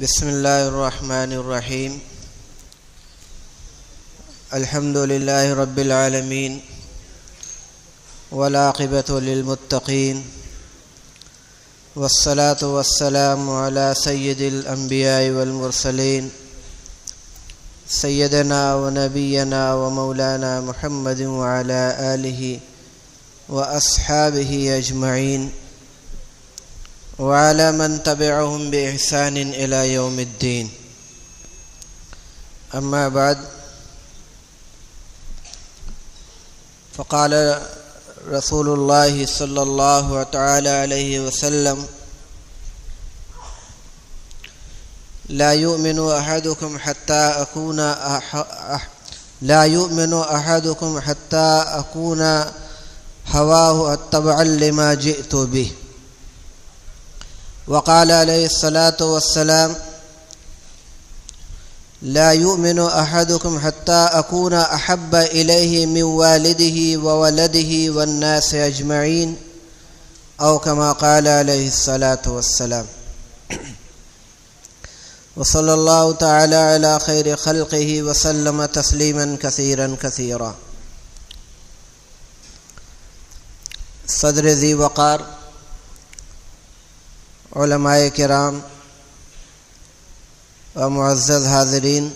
بسم اللہ الرحمن الرحیم الحمد للہ رب العالمین والعاقبۃ للمتقین والصلاة والسلام علی سید الانبیاء والمرسلین سیدنا ونبینا ومولانا محمد وعلی آلہ واصحابہ اجمعین وعلى من تبعهم بإحسان إلى يوم الدين. أما بعد، فقال رسول الله صلى الله تعالى عليه وسلم: لا يؤمن أحدكم حتى أكون هواه تبعا لما جئت به. وقال عليه الصلاة والسلام: لا يؤمن أحدكم حتى أكون أحب إليه من والده وولده والناس أجمعين، أو كما قال عليه الصلاة والسلام. وصلى الله تعالى على خير خلقه وسلم تسليما كثيرا كثيرا. صدر ذی وقار، علماء کرام و معزز حاضرین،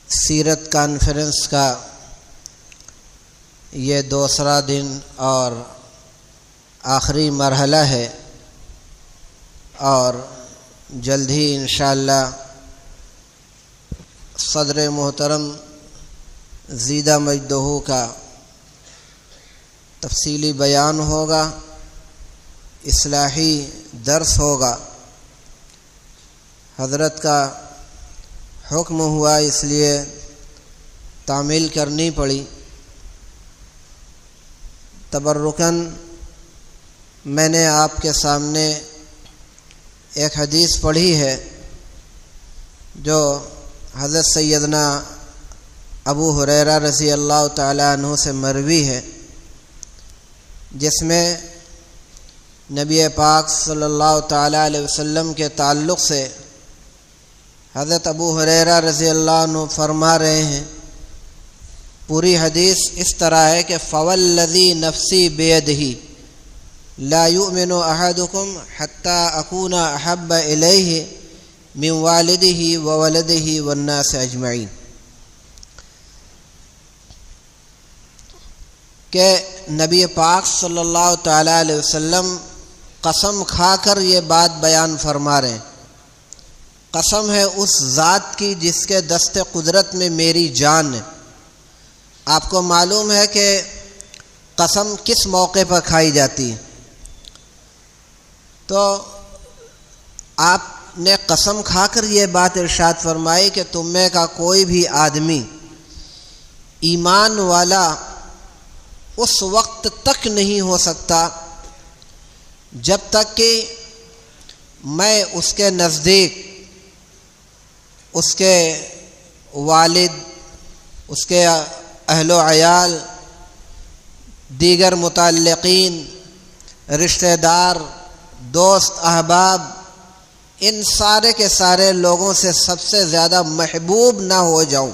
سیرت کانفرنس کا یہ دوسرا دن اور آخری مرحلہ ہے، اور جلد ہی انشاءاللہ صدر محترم زیدہ مجدہ کا تفصیلی بیان ہوگا، اصلاحی درس ہوگا. حضرت کا حکم ہوا، اس لیے تعمیل کرنی پڑی. تبرکاً میں نے آپ کے سامنے ایک حدیث پڑھی ہے جو حضرت سیدنا ابو ہریرہ رضی اللہ تعالیٰ عنہ سے مروی ہے، جس میں نبی پاک صلی اللہ تعالیٰ علیہ وسلم کے تعلق سے حضرت ابو ہریرہ رضی اللہ عنہ فرما رہے ہیں. پوری حدیث اس طرح ہے کہ فوالذی نفسی بیدہ لا یؤمن احدکم حتی اکون احب الیہ من والدہ وولدہ والناس اجمعین، کہ نبی پاک صلی اللہ تعالیٰ علیہ وسلم قسم کھا کر یہ بات بیان فرما رہے ہیں. قسم ہے اس ذات کی جس کے دست قدرت میں میری جان ہے. آپ کو معلوم ہے کہ قسم کس موقع پر کھائی جاتی ہے. تو آپ نے قسم کھا کر یہ بات ارشاد فرمائی کہ تم میں کا کوئی بھی آدمی ایمان والا اس وقت تک نہیں ہو سکتا جب تک کہ میں اس کے نزدیک اس کے والد، اس کے اہل و عیال، دیگر متعلقین، رشتہ دار، دوست، احباب، ان سارے کے سارے لوگوں سے سب سے زیادہ محبوب نہ ہو جاؤں.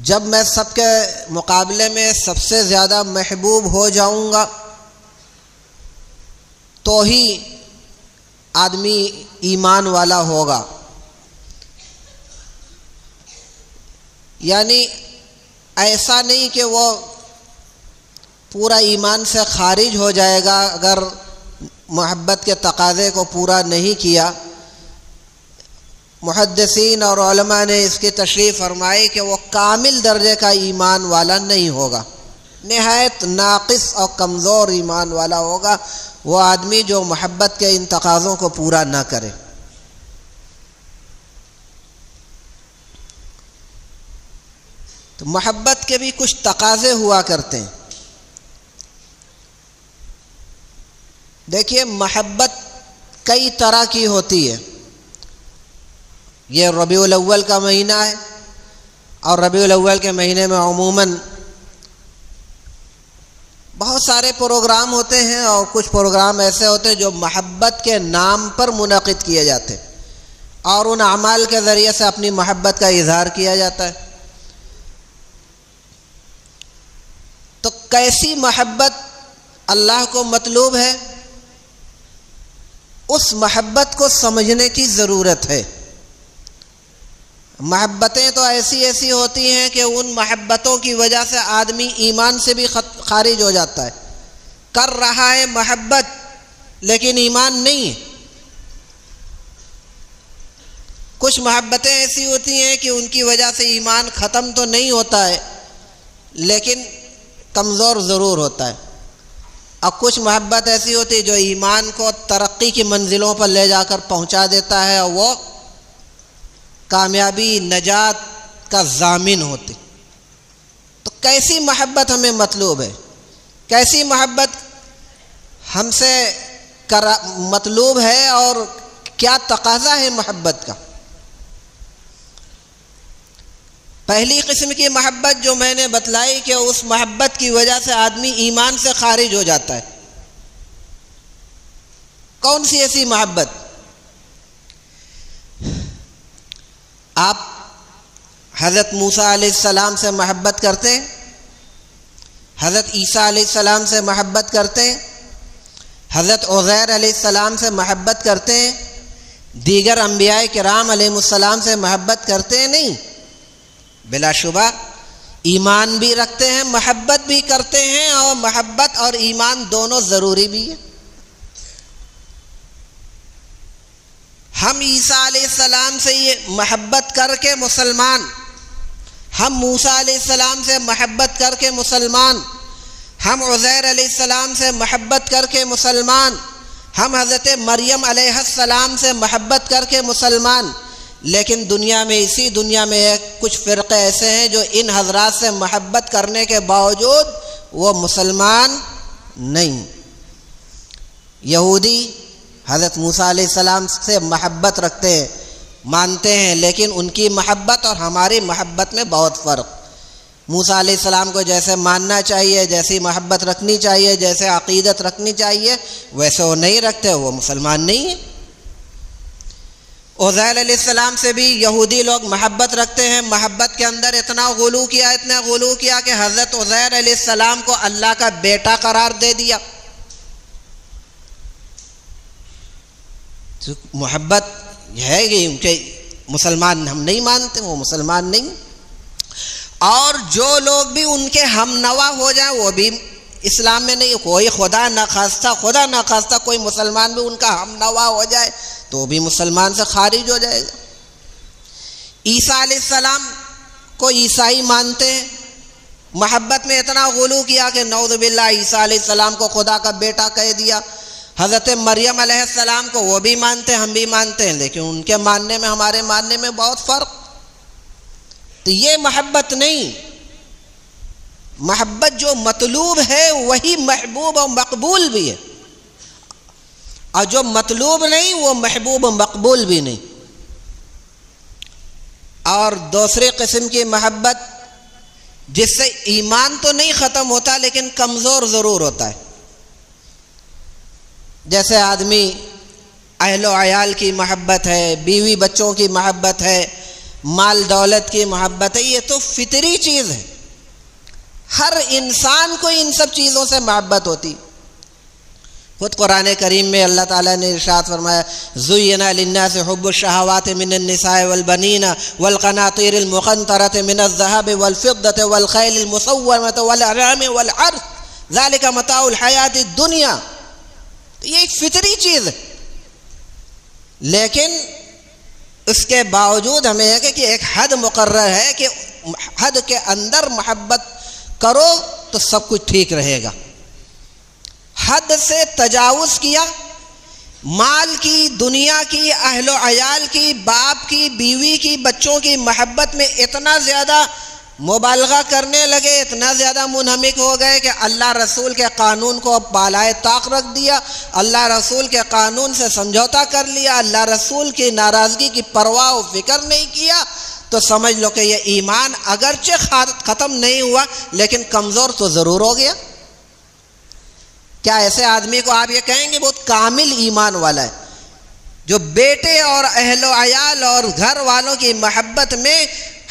جب میں سب کے مقابلے میں سب سے زیادہ محبوب ہو جاؤں گا تو ہی آدمی ایمان والا ہوگا. یعنی ایسا نہیں کہ وہ پورا ایمان سے خارج ہو جائے گا اگر محبت کے تقاضے کو پورا نہیں کیا. محدثین اور علماء نے اس کی تشریح فرمائی کہ وہ کامل درجے کا ایمان والا نہیں ہوگا، نہایت ناقص اور کمزور ایمان والا ہوگا وہ آدمی جو محبت کے ان تقاضوں کو پورا نہ کرے. تو محبت کے بھی کچھ تقاضے ہوا کرتے ہیں. دیکھیے، محبت کئی طرح کی ہوتی ہے. یہ ربیع الاول کا مہینہ ہے، اور ربیع الاول کے مہینے میں عموماً بہت سارے پروگرام ہوتے ہیں اور کچھ پروگرام ایسے ہوتے ہیں جو محبت کے نام پر منعقد کیے جاتے ہیں اور ان اعمال کے ذریعے سے اپنی محبت کا اظہار کیا جاتا ہے۔ تو کیسی محبت اللہ کو مطلوب ہے، اس محبت کو سمجھنے کی ضرورت ہے۔ محبتیں تو ایسی ہوتی ہیں کہ ان محبتوں کی وجہ سے آدمی ایمان سے بھی خارج ہو جاتا ہے، کر رہا ہے محبت لیکن ایمان نہیں ہے۔ کچھ محبتیں ایسی ہوتی ہیں کہ ان کی وجہ سے ایمان ختم تو نہیں ہوتا ہے لیکن کمزور ضرور ہوتا ہے، اور کچھ محبت ایسی ہوتی ہے جو ایمان کو ترقی کی منزلوں پر لے جا کر پہنچا دیتا ہے اور وہ کامیابی نجات کا ضامن ہوتی۔ تو کیسی محبت ہمیں مطلوب ہے، کیسی محبت ہم سے مطلوب ہے اور کیا تقاضا ہے محبت کا؟ پہلی قسم کی محبت جو میں نے بتلائی کہ اس محبت کی وجہ سے آدمی ایمان سے خارج ہو جاتا ہے، کون سی ایسی محبت؟ آپ حضرت موسیٰ علیہ السلام سے محبت کرتے ہیں، حضرت عیسیٰ علیہ السلام سے محبت کرتے ہیں، حضرت عزیر علیہ السلام سے محبت کرتے ہیں، دیگر انبیاء کرام علیہ السلام سے محبت کرتے ہیں؟ نہیں، بلا شبہ ایمان بھی رکھتے ہیں، محبت بھی کرتے ہیں، اور محبت اور ایمان دونوں ضروری بھی ہے۔ ہم عیسیٰ علیہ السلام سے یہ محبت کر کے مسلمان، ہم موسیٰ علیہ السلام سے محبت کر کے مسلمان، ہم عزیر علیہ السلام سے محبت کر کے مسلمان، ہم حضرت مریم علیہ السلام سے محبت کر کے مسلمان، لیکن دنیا میں، اسی دنیا میں کچھ فرقے ایسے ہیں جو ان حضرات سے محبت کرنے کے باوجود وہ مسلمان نہیں۔ یہودی حضرت موسیٰ علیہ السلام سے محبت رکھتے ہیں، مانتے ہیں، لیکن ان کی محبت اور ہماری محبت میں بہت فرق۔ موسیٰ علیہ السلام کو جیسے ماننا چاہیے، جیسی محبت رکھنی چاہیے، جیسے عقیدت رکھنی چاہیے، ویسے وہ نہیں رکھتے، وہ مسلمان نہیں ہیں۔ عزیر علیہ السلام سے بھی یہودی لوگ محبت رکھتے ہیں، محبت کے اندر اتنا غلو کیا کہ حضرت عزیر علیہ السلام کو اللہ کا بیٹا قرار دے دیا۔ محبت ہے کہ مسلمان ہم نہیں مانتے، وہ مسلمان نہیں، اور جو لوگ بھی ان کے ہم نوا ہو جائیں وہ بھی اسلام میں نہیں۔ کوئی خدا نخواستہ کوئی مسلمان بھی ان کا ہم نوا ہو جائے تو بھی مسلمان سے خارج ہو جائے گا۔ عیسیٰ علیہ السلام کو عیسائی مانتے ہیں، محبت میں اتنا غلو کیا کہ نعوذ باللہ عیسیٰ علیہ السلام کو خدا کا بیٹا کہہ دیا۔ حضرت مریم علیہ السلام کو وہ بھی مانتے ہیں، ہم بھی مانتے ہیں، لیکن ان کے ماننے میں ہمارے ماننے میں بہت فرق۔ تو یہ محبت نہیں، محبت جو مطلوب ہے وہی محبوب اور مقبول بھی ہے، اور جو مطلوب نہیں وہ محبوب و مقبول بھی نہیں۔ اور دوسری قسم کی محبت جس سے ایمان تو نہیں ختم ہوتا لیکن کمزور ضرور ہوتا ہے، جیسے آدمی اہل و عیال کی محبت ہے، بیوی بچوں کی محبت ہے، مال دولت کی محبت ہے، یہ تو فطری چیز ہے، ہر انسان کو ان سب چیزوں سے محبت ہوتی۔ خود قرآن کریم میں اللہ تعالیٰ نے ارشاد فرمایا زُيِّنَ لِلنَّاسِ حُبُّ الشَّهَوَاتِ مِنَ النِّسَاءِ وَالْبَنِينَ وَالْقَنَاطِيرِ الْمُقَنطَرَةِ مِنَ الذَّهَبِ وَالْفِضَّةِ وَالْخَيْلِ الْمُسَوَّمَةِ وَالْأَنْعَامِ وَالْحَرْثِ ذَلِكَ مَتَاعُ الْحَيَاةِ الدُّنْيَا۔ یہ ایک فطری چیز ہے، لیکن اس کے باوجود ہمیں ہے کہ ایک حد مقرر ہے کہ حد کے اندر محبت کرو تو سب کچھ ٹھیک رہے گا۔ حد سے تجاوز کیا، مال کی، دنیا کی، اہل و عیال کی، باپ کی، بیوی کی، بچوں کی محبت میں اتنا زیادہ مبالغہ کرنے لگے، اتنا زیادہ منہمک ہو گئے کہ اللہ رسول کے قانون کو بالائے طاق رکھ دیا، اللہ رسول کے قانون سے سمجھوتا کر لیا، اللہ رسول کی ناراضگی کی پرواہ و فکر نہیں کیا، تو سمجھ لو کہ یہ ایمان اگرچہ ختم نہیں ہوا لیکن کمزور تو ضرور ہو گیا۔ کیا ایسے آدمی کو آپ یہ کہیں گے بہت کامل ایمان والا ہے، جو بیٹے اور اہل و عیال اور گھر والوں کی محبت میں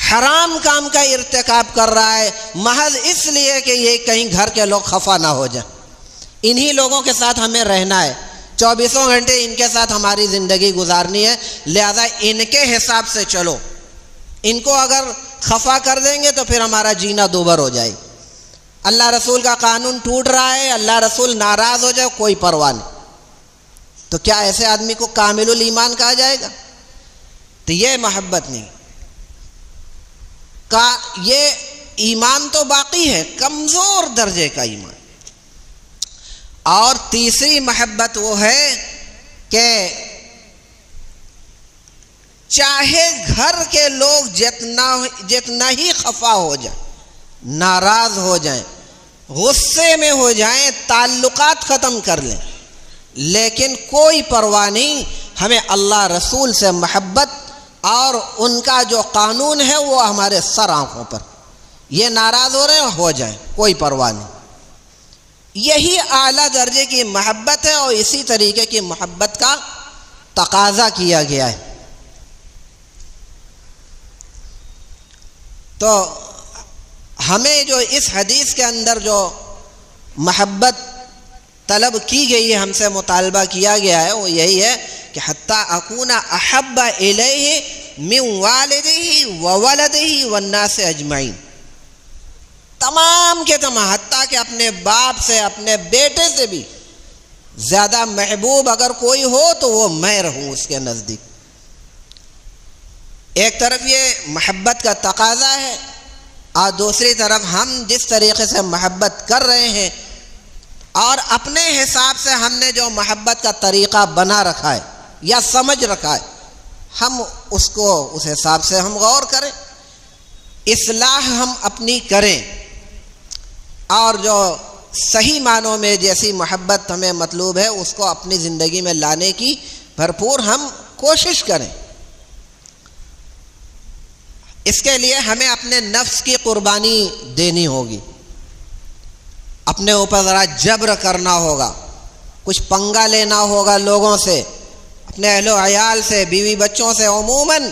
حرام کام کا ارتکاب کر رہا ہے محض اس لیے کہ یہ کہیں گھر کے لوگ خفا نہ ہو جائیں؟ انہی لوگوں کے ساتھ ہمیں رہنا ہے، 24 گھنٹے ان کے ساتھ ہماری زندگی گزارنی ہے، لہذا ان کے حساب سے چلو۔ ان کو اگر خفا کر دیں گے تو پھر ہمارا جینا دوبر ہو جائے۔ اللہ رسول کا قانون ٹوٹ رہا ہے، اللہ رسول ناراض ہو جائے، کوئی پرواہ نہیں، تو کیا ایسے آدمی کو کامل الایمان کہا جائے گا؟ تو یہ محبت نہیں، یہ ایمان تو باقی ہے، کمزور درجے کا ایمان۔ اور تیسری محبت وہ ہے کہ چاہے گھر کے لوگ جتنا ہی خفا ہو جائیں، ناراض ہو جائیں، غصے میں ہو جائیں، تعلقات ختم کر لیں، لیکن کوئی پرواہ نہیں، ہمیں اللہ رسول سے محبت اور ان کا جو قانون ہے وہ ہمارے سر آنکھوں پر، یہ ناراض ہو رہے ہیں ہو جائیں، کوئی پرواہ نہیں۔ یہی اعلیٰ درجے کی محبت ہے اور اسی طریقے کی محبت کا تقاضا کیا گیا ہے۔ تو ہمیں جو اس حدیث کے اندر جو محبت طلب کی گئی ہے، ہم سے مطالبہ کیا گیا ہے، وہ یہی ہے کہ حتیٰ اکون احب الیہ من والدہ وولدہ والناس اجمعین، تمام کے تمام، حتیٰ کہ اپنے باپ سے، اپنے بیٹے سے بھی زیادہ محبوب اگر کوئی ہو تو وہ میں رہوں اس کے نزدیک۔ ایک طرف یہ محبت کا تقاضا ہے اور دوسری طرف ہم جس طریقے سے محبت کر رہے ہیں اور اپنے حساب سے ہم نے جو محبت کا طریقہ بنا رکھا ہے یا سمجھ رکھا ہے، ہم اس کو اس حساب سے ہم غور کریں، اصلاح ہم اپنی کریں، اور جو صحیح معنوں میں جیسی محبت ہمیں مطلوب ہے اس کو اپنی زندگی میں لانے کی بھرپور ہم کوشش کریں۔ اس کے لیے ہمیں اپنے نفس کی قربانی دینی ہوگی، اپنے اوپر ذرا جبر کرنا ہوگا، کچھ پنگا لینا ہوگا لوگوں سے، اپنے اہل و عیال سے، بیوی بچوں سے۔ عموماً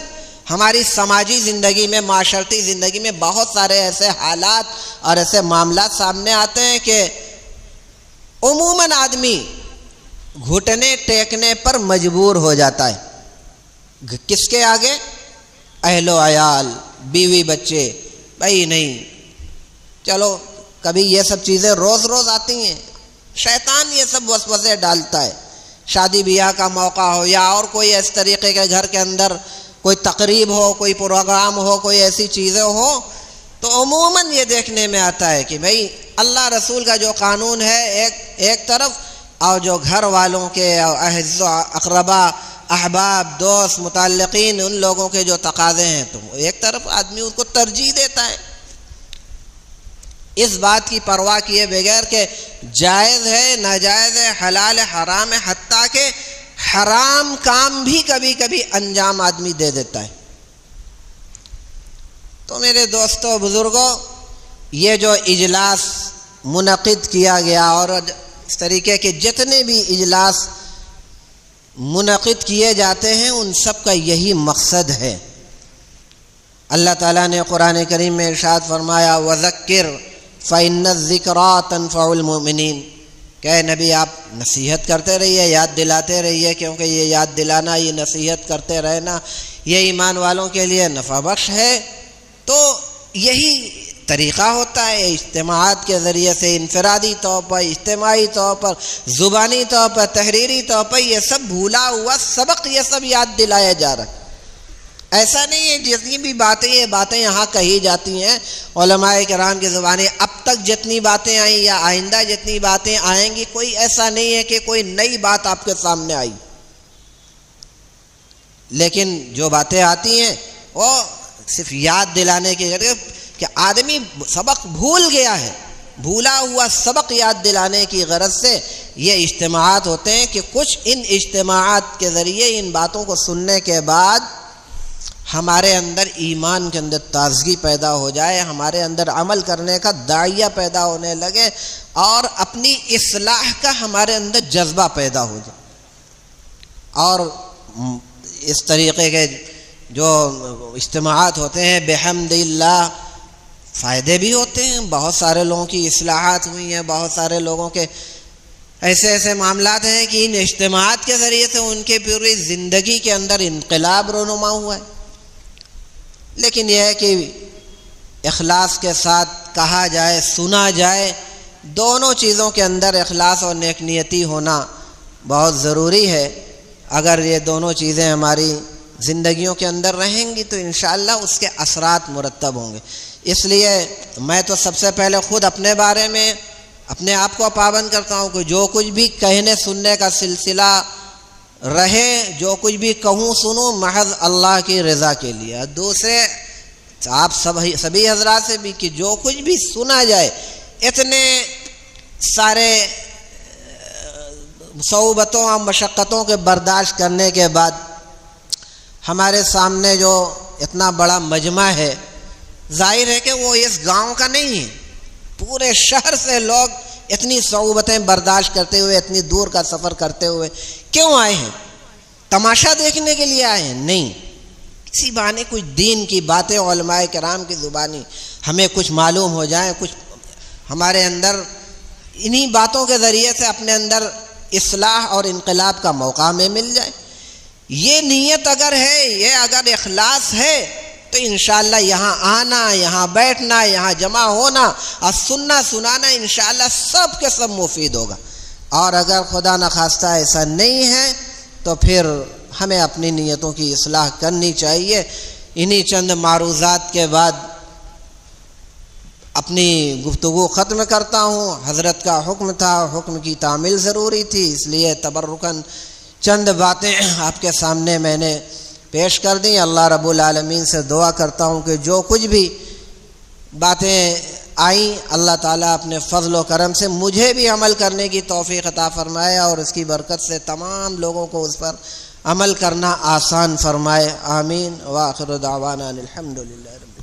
ہماری سماجی زندگی میں، معاشرتی زندگی میں بہت سارے ایسے حالات اور ایسے معاملات سامنے آتے ہیں کہ عموماً آدمی گھٹنے ٹیکنے پر مجبور ہو جاتا ہے۔ کس کے آگے؟ اہل و عیال، بیوی بچے۔ بھائی نہیں، چلو کبھی یہ سب چیزیں روز روز آتی ہیں، شیطان یہ سب وسوسے ڈالتا ہے، شادی بیاہ کا موقع ہو یا اور کوئی اس طریقے کے گھر کے اندر کوئی تقریب ہو، کوئی پروگرام ہو، کوئی ایسی چیزیں ہو، تو عموماً یہ دیکھنے میں آتا ہے کہ بھئی اللہ رسول کا جو قانون ہے ایک طرف، اور جو گھر والوں کے اعز و اقربا، احباب، دوست، متعلقین، ان لوگوں کے جو تقاضے ہیں تو ایک طرف آدمی ان کو ترجیح دیتا ہے، اس بات کی پرواہ کیے بغیر کہ جائز ہے، ناجائز ہے، حلال ہے، حرام ہے، حتیٰ کہ حرام کام بھی کبھی کبھی انجام آدمی دے دیتا ہے۔ تو میرے دوستوں، بزرگوں، یہ جو اجلاس منعقد کیا گیا اور اس طریقے کے جتنے بھی اجلاس منعقد کیے جاتے ہیں ان سب کا یہی مقصد ہے۔ اللہ تعالیٰ نے قرآن کریم میں ارشاد فرمایا وَذَكِّرْ فَإِنَّ الذِّكْرَىٰ تَنفَعُ الْمُؤْمِنِينَ، کہ نبی آپ نصیحت کرتے رہیے، یاد دلاتے رہیے، کیونکہ یہ یاد دلانا، یہ نصیحت کرتے رہنا یہ ایمان والوں کے لیے نفع بخش ہے۔ تو یہی طریقہ ہوتا ہے اجتماعات کے ذریعے سے، انفرادی طور پر، اجتماعی طور پر، زبانی طور پر، تحریری طور پر، یہ سب بھولا ہوا سبق یہ سب یاد دلایا جا رہا ہے۔ ایسا نہیں ہے جتنی بھی باتیں یہ باتیں یہاں کہی جاتی ہیں علماء کرام کی زبانیں، اب تک جتنی باتیں آئیں یا آئندہ جتنی باتیں آئیں گی، کوئی ایسا نہیں ہے کہ کوئی نئی بات آپ کے سامنے آئی، لیکن جو باتیں آتی ہیں وہ صرف یاد دلانے کے ذریعے کہ آدمی سبق بھول گیا ہے، بھولا ہوا سبق یاد دلانے کی غرض سے یہ اجتماعات ہوتے ہیں کہ کچھ ان اجتماعات کے ذریعے ان باتوں کو سننے کے بعد ہمارے اندر ایمان کے اندر تازگی پیدا ہو جائے، ہمارے اندر عمل کرنے کا داعیہ پیدا ہونے لگے، اور اپنی اصلاح کا ہمارے اندر جذبہ پیدا ہو جائے. اور اس طریقے کے جو اجتماعات ہوتے ہیں بحمد اللہ فائدے بھی ہوتے ہیں. بہت سارے لوگوں کی اصلاحات ہوئی ہیں, بہت سارے لوگوں کے ایسے معاملات ہیں کہ ان اجتماعات کے ذریعے سے ان کے پوری زندگی کے اندر انقلاب رونما ہوا ہے. لیکن یہ ہے کہ اخلاص کے ساتھ کہا جائے, سنا جائے, دونوں چیزوں کے اندر اخلاص اور نیک نیتی ہونا بہت ضروری ہے. اگر یہ دونوں چیزیں ہماری زندگیوں کے اندر رہیں گی تو انشاءاللہ اس کے اثرات مرتب ہوں گے. اس لیے میں تو سب سے پہلے خود اپنے بارے میں اپنے آپ کو پابند کرتا ہوں کہ جو کچھ بھی کہنے سننے کا سلسلہ رہے, جو کچھ بھی کہوں سنوں محض اللہ کی رضا کے لیے. دوسرے آپ سبھی حضرات سے بھی کہ جو کچھ بھی سنا جائے, اتنے سارے صعوبتوں اور مشقتوں کے برداشت کرنے کے بعد ہمارے سامنے جو اتنا بڑا مجمع ہے, ظاہر ہے کہ وہ اس گاؤں کا نہیں ہے. پورے شہر سے لوگ اتنی صعوبتیں برداشت کرتے ہوئے, اتنی دور کا سفر کرتے ہوئے کیوں آئے ہیں؟ تماشا دیکھنے کے لیے آئے ہیں؟ نہیں, کسی بہانے کچھ دین کی باتیں علماء کرام کی زبانی ہمیں کچھ معلوم ہو جائیں, کچھ ہمارے اندر انہی باتوں کے ذریعے سے اپنے اندر اصلاح اور انقلاب کا موقع ہمیں مل جائے. یہ نیت اگر ہے, یہ اگر اخلاص ہے تو انشاءاللہ یہاں آنا, یہاں بیٹھنا, یہاں جمع ہونا اور سننا سنانا انشاءاللہ سب کے سب مفید ہوگا. اور اگر خدا نخواستہ ایسا نہیں ہے تو پھر ہمیں اپنی نیتوں کی اصلاح کرنی چاہیے. انہی چند معروضات کے بعد اپنی گفتگو ختم کرتا ہوں. حضرت کا حکم تھا, حکم کی تعمیل ضروری تھی, اس لیے تبرکاً چند باتیں آپ کے سامنے میں نے پیش کر دیں. اللہ رب العالمین سے دعا کرتا ہوں کہ جو کچھ بھی باتیں آئیں اللہ تعالیٰ اپنے فضل و کرم سے مجھے بھی عمل کرنے کی توفیق عطا فرمائے, اور اس کی برکت سے تمام لوگوں کو اس پر عمل کرنا آسان فرمائے. آمین. وآخر دعوانا الحمدللہ رب